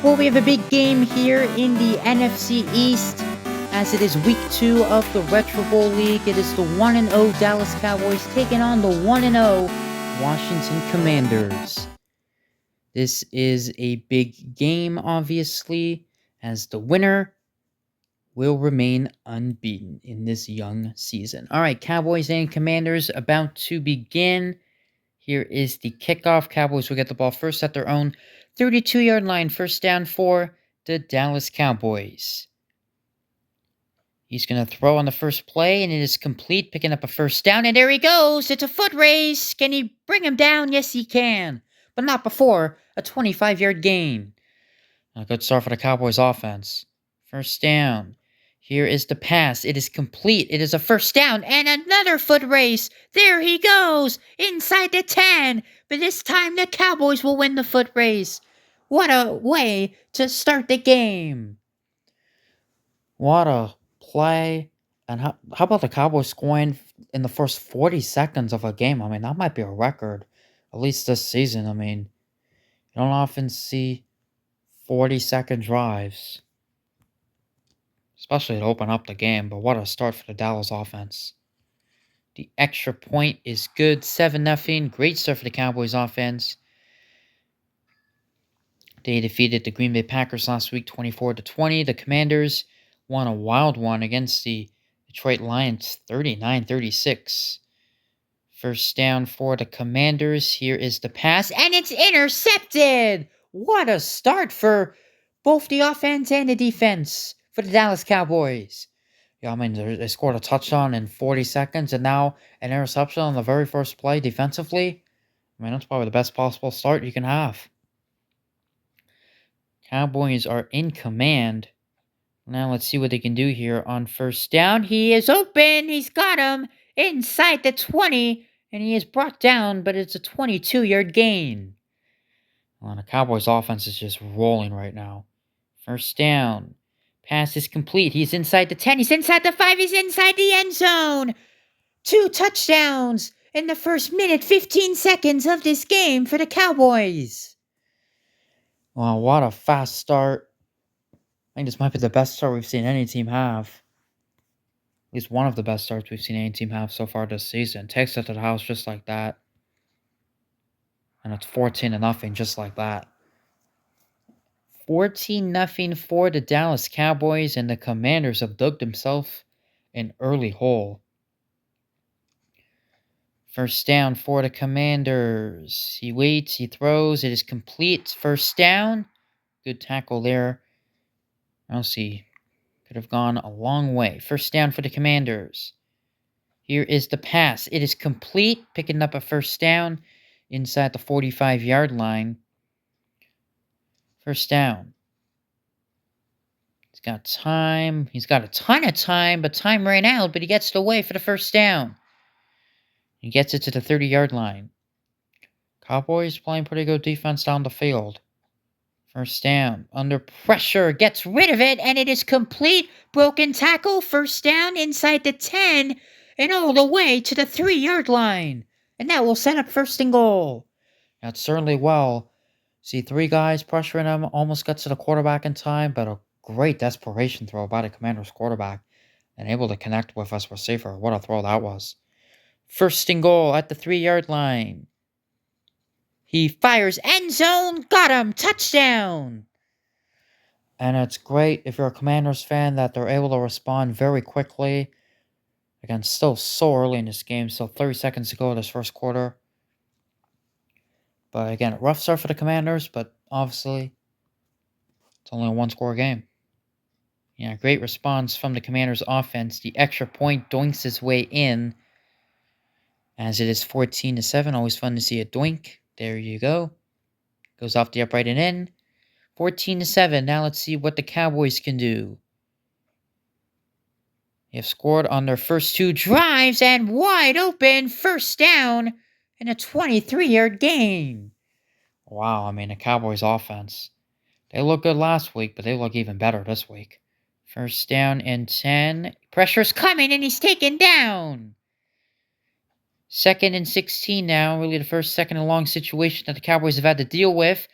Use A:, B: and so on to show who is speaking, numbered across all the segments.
A: Well, we have a big game here in the NFC East as it is week 2 of the Retro Bowl League. It is the 1-0 Dallas Cowboys taking on the 1-0 Washington Commanders. This is a big game, obviously, as the winner will remain unbeaten in this young season. All right, Cowboys and Commanders about to begin. Here is the kickoff. Cowboys will get the ball first at their own 32-yard line. First down for the Dallas Cowboys. He's going to throw on the first play, and it is complete, picking up a first down. And there he goes. It's a foot race. Can he bring him down? Yes, he can. But not before a 25-yard gain. A good start for the Cowboys offense. First down. Here is the pass. It is complete. It is a first down and another foot race. There he goes inside the 10. But this time the Cowboys will win the foot race. What a way to start the game. What a play. And how about the Cowboys scoring in the first 40 seconds of a game? I mean, that might be a record, at least this season. I mean, you don't often see 40-second drives, especially to open up the game, but what a start for the Dallas offense. The extra point is good, 7-0. Great start for the Cowboys offense. They defeated the Green Bay Packers last week 24-20. The Commanders won a wild one against the Detroit Lions 39-36. First down for the Commanders. Here is the pass, and it's intercepted! What a start for both the offense and the defense for the Dallas Cowboys. Yeah, I mean, they scored a touchdown in 40 seconds, and now an interception on the very first play defensively. I mean, that's probably the best possible start you can have. Cowboys are in command. Now let's see what they can do here on first down. He is open. He's got him inside the 20, and he is brought down, but it's a 22-yard gain. Well, the Cowboys offense is just rolling right now. First down. Pass is complete. He's inside the 10. He's inside the 5. He's inside the end zone. 2 touchdowns in the first minute, 15 seconds of this game for the Cowboys. Wow, what a fast start. I think this might be the best start we've seen any team have. At least one of the best starts we've seen any team have so far this season. Takes it to the house just like that. And it's 14-0 just like that. 14-0 for the Dallas Cowboys, and the Commanders have dug themselves an early hole. First down for the Commanders. He waits, he throws, it is complete. First down. Good tackle there. Elsie could have gone a long way. First down for the Commanders. Here is the pass. It is complete, picking up a first down inside the 45-yard line. First down. He's got time. He's got a ton of time, but time ran out, but he gets it away for the first down. He gets it to the 30-yard line. Cowboys playing pretty good defense down the field. First down. Under pressure. Gets rid of it, and it is complete. Broken tackle. First down inside the 10, and all the way to the 3-yard line. And that will set up first and goal. That's certainly well. See 3 guys pressuring him. Almost gets to the quarterback in time, but a great desperation throw by the Commanders quarterback. And able to connect with us receiver. What a throw that was. First and goal at the 3-yard line. He fires end zone. Got him. Touchdown. And it's great if you're a Commanders fan that they're able to respond very quickly. Again, still so early in this game. Still 30 seconds to go this first quarter. But again, a rough start for the Commanders, but obviously it's only a 1-score game. Yeah, great response from the Commanders offense. The extra point doinks his way in. As it is 14-7. Always fun to see a doink. There you go. Goes off the upright and in. 14-7. Now let's see what the Cowboys can do. They have scored on their first 2 drives, and wide open first down and a 23-yard gain. Wow, I mean, the Cowboys offense. They looked good last week, but they look even better this week. First down and 10. Pressure's coming, and he's taken down. 2nd and 16 now. Really the first second and long situation that the Cowboys have had to deal with.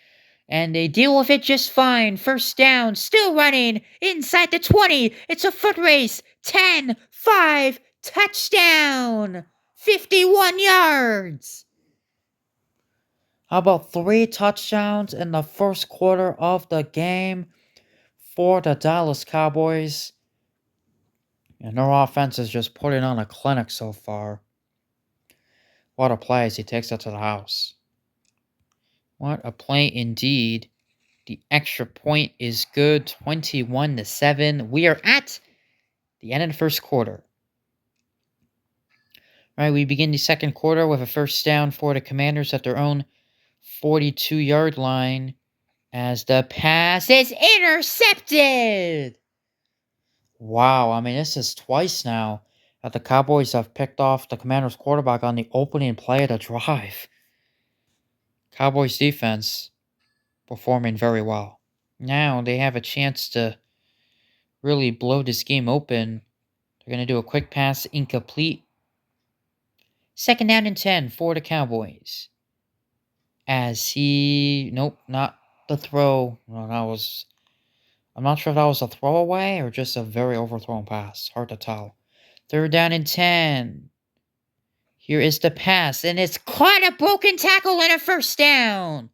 A: And they deal with it just fine. First down, still running inside the 20. It's a foot race. 10, 5, touchdown. 51 yards. How about 3 touchdowns in the first quarter of the game for the Dallas Cowboys? And their offense is just putting on a clinic so far. What a play as he takes it to the house. What a play indeed. The extra point is good, 21-7. We are at the end of the first quarter. All right, we begin the second quarter with a first down for the Commanders at their own 42-yard line as the pass is intercepted. Wow, I mean, this is twice now that the Cowboys have picked off the Commanders quarterback on the opening play of the drive. Cowboys defense performing very well. Now they have a chance to really blow this game open. They're going to do a quick pass, incomplete. Second down and 10 for the Cowboys. Nope, not the throw. No, I'm not sure if that was a throwaway or just a very overthrown pass. Hard to tell. Third down and 10. Here is the pass, and it's caught, a broken tackle and a first down.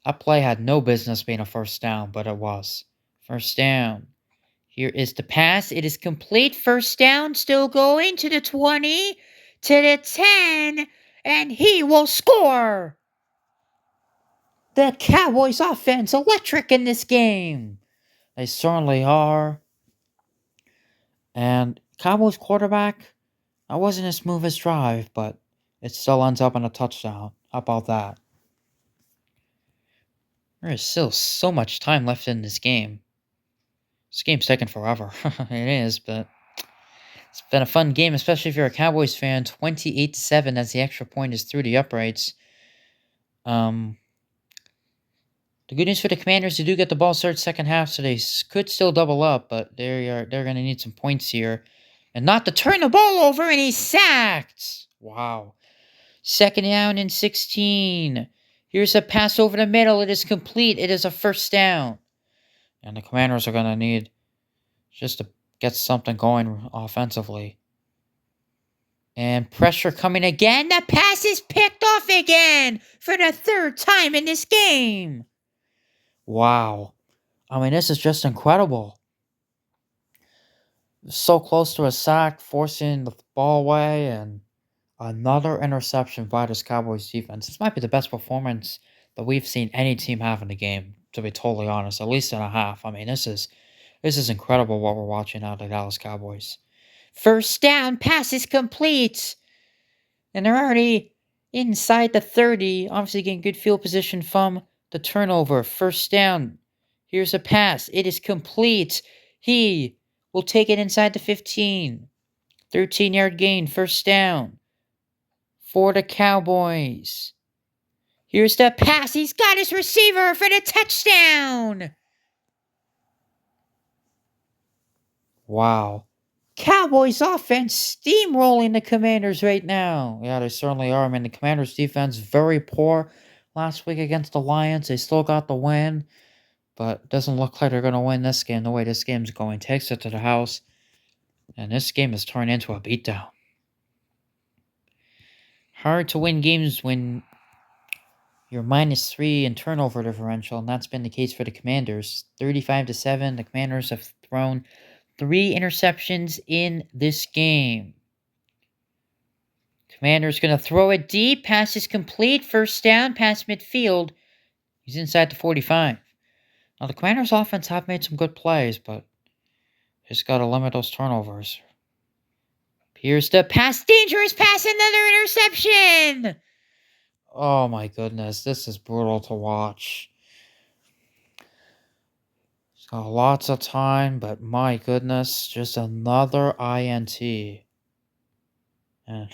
A: That play had no business being a first down, but it was. First down. Here is the pass. It is complete. First down, still going to the 20, to the 10, and he will score. The Cowboys offense electric in this game. They certainly are. And Cowboys quarterback, that wasn't as smooth as drive, but it still ends up in a touchdown. How about that? There is still so much time left in this game. This game's taking forever. It is, but it's been a fun game, especially if you're a Cowboys fan. 28-7 as the extra point is through the uprights. The good news for the Commanders, they do get the ball started second half, so they could still double up, but they're going to need some points here. And not to turn the ball over, and he's sacked. Wow. Second down and 16. Here's a pass over the middle. It is complete. It is a first down. And the Commanders are going to need just to get something going offensively. And pressure coming again. The pass is picked off again for the third time in this game. Wow. I mean, this is just incredible. So close to a sack, forcing the ball away, and another interception by this Cowboys defense. This might be the best performance that we've seen any team have in the game, to be totally honest, at least in a half. I mean, this is incredible what we're watching out of the Dallas Cowboys. First down, pass is complete. And they're already inside the 30, obviously getting good field position from the turnover. First down. Here's a pass. It is complete. He will take it inside the 15. 13-yard gain. First down for the Cowboys. Here's the pass. He's got his receiver for the touchdown. Wow. Cowboys offense steamrolling the Commanders right now. Yeah, they certainly are. I mean, the Commanders defense very poor last week against the Lions. They still got the win, but it doesn't look like they're going to win this game the way this game's going. Takes it to the house, and this game is turned into a beatdown. Hard to win games when you're -3 in turnover differential, and that's been the case for the Commanders. 35-7. The Commanders have thrown 3 interceptions in this game. Commander's going to throw it deep. Pass is complete. First down, past midfield. He's inside the 45. Now, the Commanders' offense have made some good plays, but just got to limit those turnovers. Here's the pass. Dangerous pass. Another interception. Oh, my goodness. This is brutal to watch. He's got lots of time, but my goodness, just another INT. And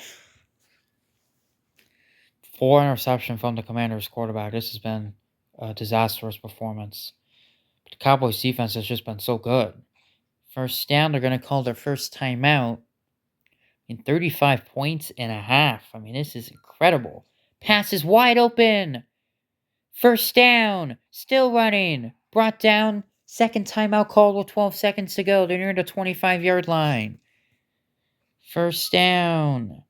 A: 4 interception from the Commanders quarterback. This has been a disastrous performance. But the Cowboys defense has just been so good. First down, they're going to call their first timeout in 35 points and a half. I mean, this is incredible. Pass is wide open. First down. Still running. Brought down. Second timeout called with 12 seconds to go. They're near the 25-yard line. First down.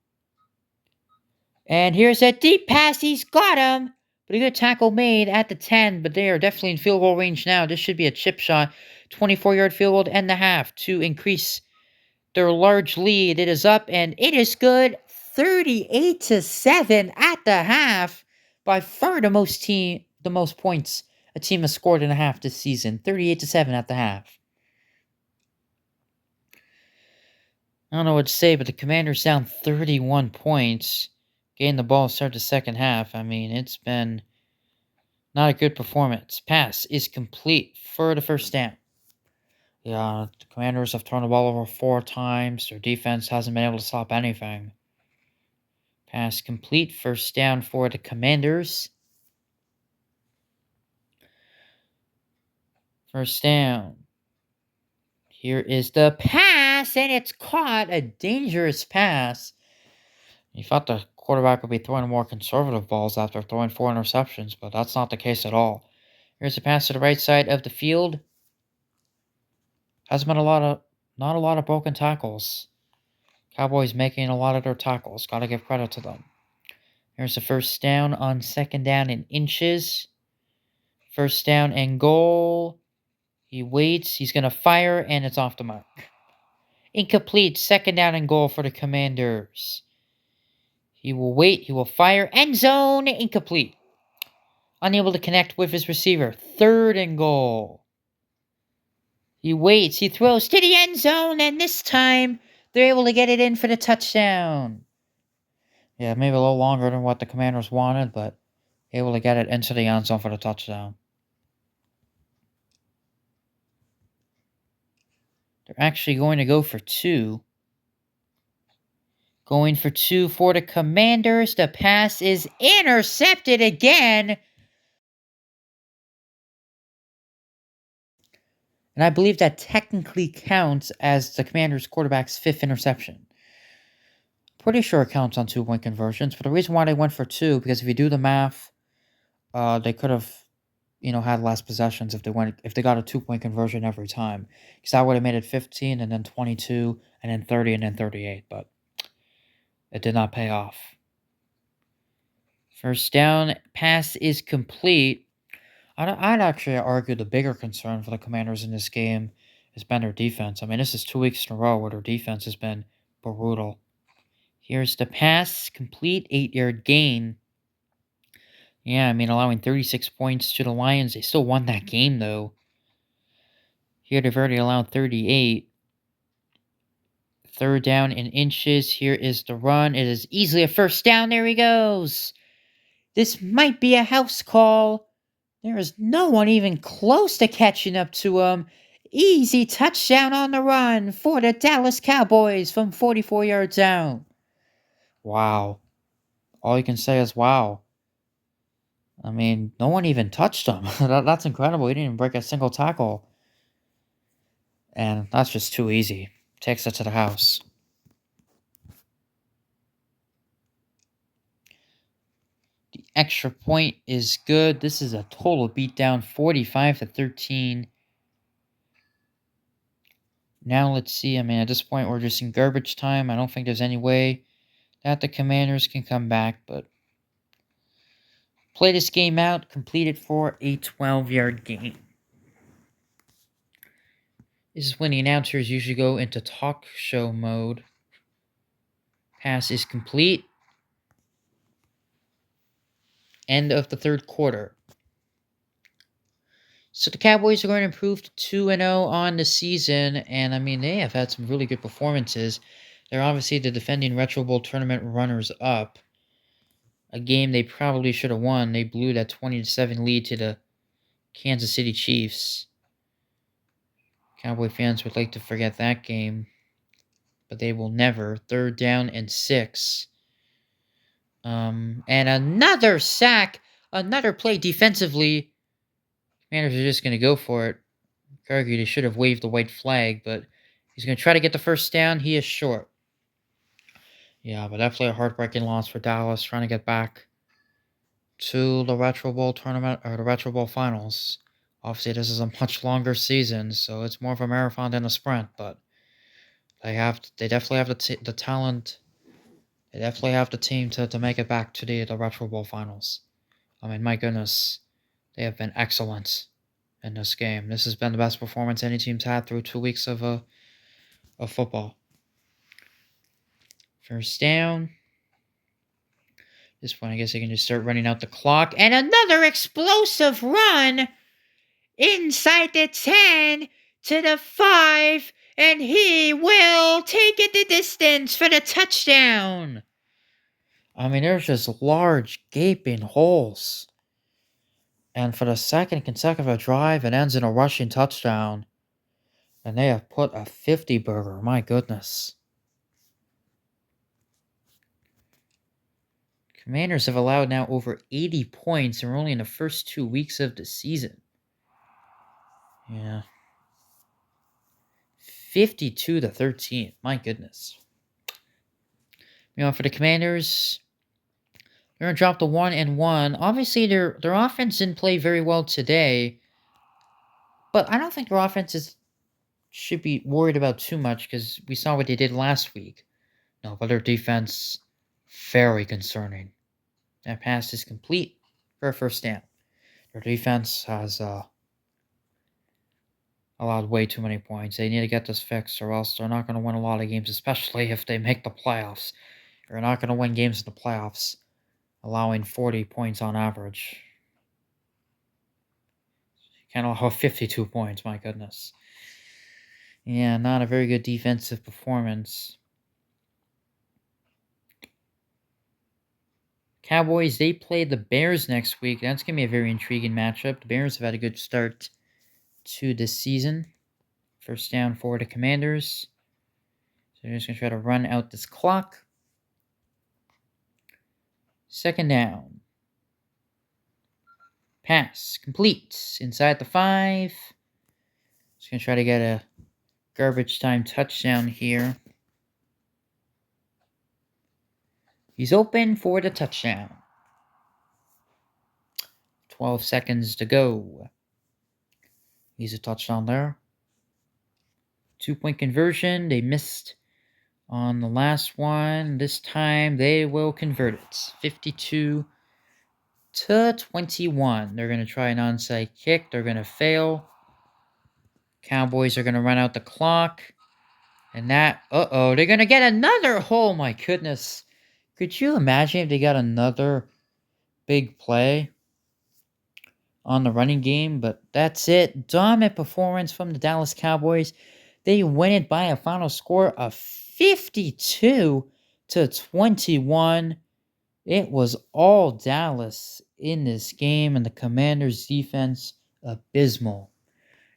A: And here's a deep pass. He's got him. But a good tackle made at the 10. But they are definitely in field goal range now. This should be a chip shot. 24-yard field goal to end the half to increase their large lead. It is up and it is good. 38-7 at the half. By far the most points a team has scored in a half this season. 38-7 at the half. I don't know what to say, but the Commanders down 31 points. Gained the ball to start the second half. I mean, it's been not a good performance. Pass is complete for the first down. Yeah, the Commanders have turned the ball over 4 times. Their defense hasn't been able to stop anything. Pass complete. First down for the Commanders. First down. Here is the pass, and it's caught. A dangerous pass. You thought the quarterback would be throwing more conservative balls after throwing 4 interceptions, but that's not the case at all. Here's a pass to the right side of the field. Hasn't been not a lot of broken tackles. Cowboys making a lot of their tackles. Gotta give credit to them. Here's the first down on second down in inches. First down and goal. He waits. He's going to fire, and it's off the mark. Incomplete. Second down and goal for the Commanders. He will wait. He will fire. End zone. Incomplete. Unable to connect with his receiver. Third and goal. He waits. He throws to the end zone, and this time they're able to get it in for the touchdown. Yeah, maybe a little longer than what the Commanders wanted, but able to get it into the end zone for the touchdown. They're actually going to go for 2. Going for 2 for the Commanders. The pass is intercepted again. And I believe that technically counts as the Commanders' quarterback's 5th interception. Pretty sure it counts on 2-point conversions, but the reason why they went for 2, because if you do the math, they could have, had less possessions if they got a 2-point conversion every time. Because that would have made it 15, and then 22, and then 30, and then 38, but it did not pay off. First down, pass is complete. I'd actually argue the bigger concern for the Commanders in this game has been their defense. I mean, this is 2 weeks in a row where their defense has been brutal. Here's the pass, complete, 8-yard gain. Yeah, I mean, allowing 36 points to the Lions. They still won that game, though. Here they've already allowed 38. Third down in inches. Here is the run. It is easily a first down. There he goes. This might be a house call. There is no one even close to catching up to him. Easy touchdown on the run for the Dallas Cowboys from 44 yards out. Wow. All you can say is wow. I mean, no one even touched him. That's incredible. He didn't even break a single tackle. And that's just too easy. Takes it to the house. The extra point is good. This is a total beatdown, 45-13. Now let's see. I mean, at this point, we're just in garbage time. I don't think there's any way that the Commanders can come back, but play this game out, complete it for a 12-yard gain. This is when the announcers usually go into talk show mode. Pass is complete. End of the third quarter. So the Cowboys are going to improve to 2-0 on the season, and I mean, they have had some really good performances. They're obviously the defending Retro Bowl tournament runners-up. A game they probably should have won. They blew that 20-7 lead to the Kansas City Chiefs. Cowboy fans would like to forget that game, but they will never. Third down and 6. And another sack. Another play defensively. Commanders are just going to go for it. Argue they should have waved the white flag, but he's going to try to get the first down. He is short. Yeah, but definitely a heartbreaking loss for Dallas, trying to get back to the Retro Bowl tournament or the Retro Bowl finals. Obviously, this is a much longer season, so it's more of a marathon than a sprint. But they definitely have the talent. They definitely have the team to make it back to the Retro Bowl finals. I mean, my goodness, they have been excellent in this game. This has been the best performance any team's had through 2 weeks of football. First down. This point, I guess they can just start running out the clock. And another explosive run inside the 10 to the 5. And he will take it the distance for the touchdown. I mean, there's just large gaping holes. And for the second consecutive drive, it ends in a rushing touchdown. And they have put a 50-burger. My goodness. Commanders have allowed now over 80 points, and we're only in the first 2 weeks of the season. Yeah. 52-13. My goodness. For the Commanders, they're going to drop the 1-1. Obviously, their offense didn't play very well today. But I don't think their offense should be worried about too much because we saw what they did last week. No, but their defense, very concerning. That pass is complete for a first down. Their defense has allowed way too many points. They need to get this fixed or else they're not going to win a lot of games, especially if they make the playoffs. They're not going to win games in the playoffs, allowing 40 points on average. You can't allow 52 points, my goodness. Yeah, not a very good defensive performance. Cowboys, they play the Bears next week. That's going to be a very intriguing matchup. The Bears have had a good start to this season. First down for the Commanders. So they're just going to try to run out this clock. Second down. Pass complete inside the 5. Just going to try to get a garbage time touchdown here. He's open for the touchdown. 12 seconds to go. He's a touchdown there. 2-point conversion. They missed on the last one. This time they will convert it. 52-21. They're going to try an onside kick. They're going to fail. Cowboys are going to run out the clock. And that, they're going to get another. Oh my goodness. Could you imagine if they got another big play on the running game? But that's it. Dominant performance from the Dallas Cowboys. They win it by a final score of 52-21. It was all Dallas in this game, and the Commanders' defense abysmal.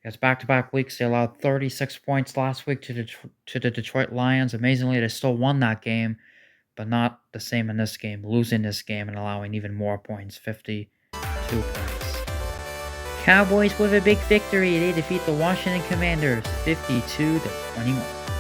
A: It's back-to-back weeks. They allowed 36 points last week to the Detroit Lions. Amazingly, they still won that game, but not the same in this game. Losing this game and allowing even more points, 52 points. Cowboys with a big victory. They defeat the Washington Commanders 52-21.